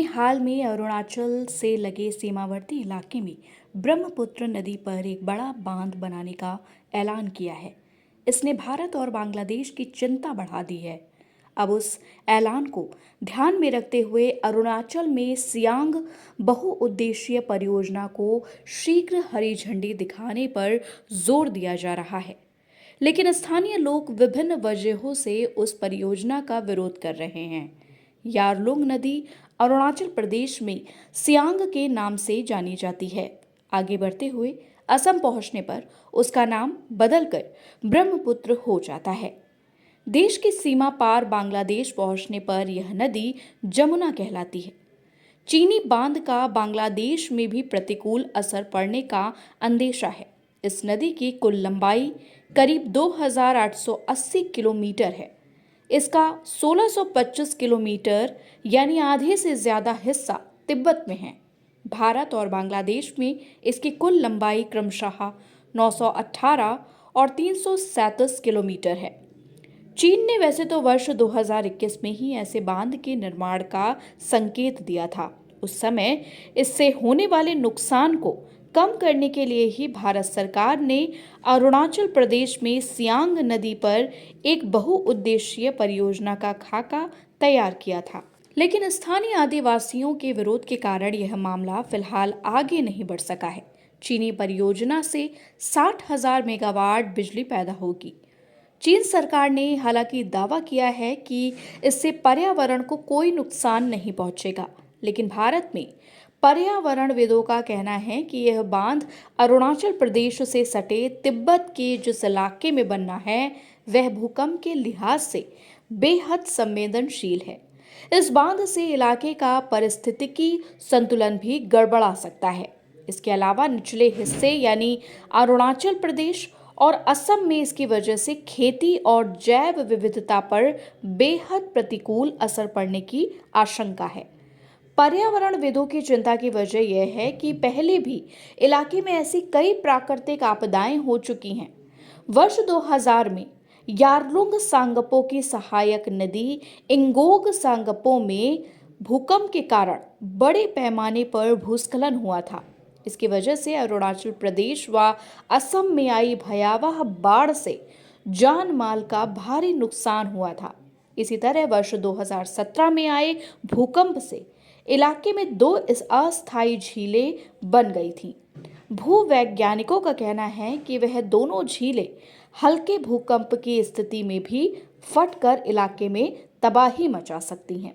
हाल में अरुणाचल से लगे सीमावर्ती इलाके में ब्रह्मपुत्र नदी पर एक बड़ा बांध बनाने का ऐलान किया है। इसने भारत और बांग्लादेश की चिंता बढ़ा दी है। अब उस ऐलान को ध्यान में रखते हुए अरुणाचल में सियांग बहुउद्देशीय परियोजना को शीघ्र हरी झंडी दिखाने पर जोर दिया जा रहा है। लेकिन स्थानीय लोग विभिन्न वजहों से उस परियोजना का विरोध कर रहे हैं। यारलुंग नदी अरुणाचल प्रदेश में सियांग के नाम से जानी जाती है। आगे बढ़ते हुए असम पहुंचने पर उसका नाम बदलकर ब्रह्मपुत्र हो जाता है। देश की सीमा पार बांग्लादेश पहुंचने पर यह नदी जमुना कहलाती है। चीनी बांध का बांग्लादेश में भी प्रतिकूल असर पड़ने का अंदेशा है। इस नदी की कुल लंबाई करीब 2880 किलोमीटर है। इसका 1625 किलोमीटर यानी आधे से ज्यादा हिस्सा तिब्बत में है। भारत और बांग्लादेश में इसकी कुल लंबाई क्रमशः 918 और 337 किलोमीटर है। चीन ने वैसे तो वर्ष 2021 में ही ऐसे बांध के निर्माण का संकेत दिया था। उस समय इससे होने वाले नुकसान को कम करने के लिए ही भारत सरकार ने अरुणाचल प्रदेश में सियांग नदी पर एक बहुउद्देशीय परियोजना का खाका तैयार किया था। लेकिन स्थानीय आदिवासियों के विरोध के कारण यह मामला फिलहाल आगे नहीं बढ़ सका है। चीनी परियोजना से 60,000 मेगावाट बिजली पैदा होगी। चीन सरकार ने हालांकि दावा किया है कि इससे पर्यावरण को कोई नुकसान नहीं पहुंचेगा, लेकिन भारत में पर्यावरणविदों का कहना है कि यह बांध अरुणाचल प्रदेश से सटे तिब्बत के जिस इलाके में बनना है वह भूकंप के लिहाज से बेहद संवेदनशील है। इस बांध से इलाके का पारिस्थितिकी संतुलन भी गड़बड़ा सकता है। इसके अलावा निचले हिस्से यानी अरुणाचल प्रदेश और असम में इसकी वजह से खेती और जैव विविधता पर बेहद प्रतिकूल असर पड़ने की आशंका है। पर्यावरणविदों की चिंता की वजह यह है कि पहले भी इलाके में ऐसी कई प्राकृतिक आपदाएं हो चुकी हैं। वर्ष 2000 में यारलुंग सांगपो की सहायक नदी इंगोग सांगपो में भूकंप के कारण बड़े पैमाने पर भूस्खलन हुआ था। इसकी वजह से अरुणाचल प्रदेश व असम में आई भयावह बाढ़ से जान माल का भारी नुकसान हुआ था। इसी तरह वर्ष 2017 में आए भूकंप से इलाके में 2 अस्थायी झीलें बन गई थीं। भूवैज्ञानिकों का कहना है कि वह दोनों झीलें हल्के भूकंप की स्थिति में भी फटकर इलाके में तबाही मचा सकती हैं।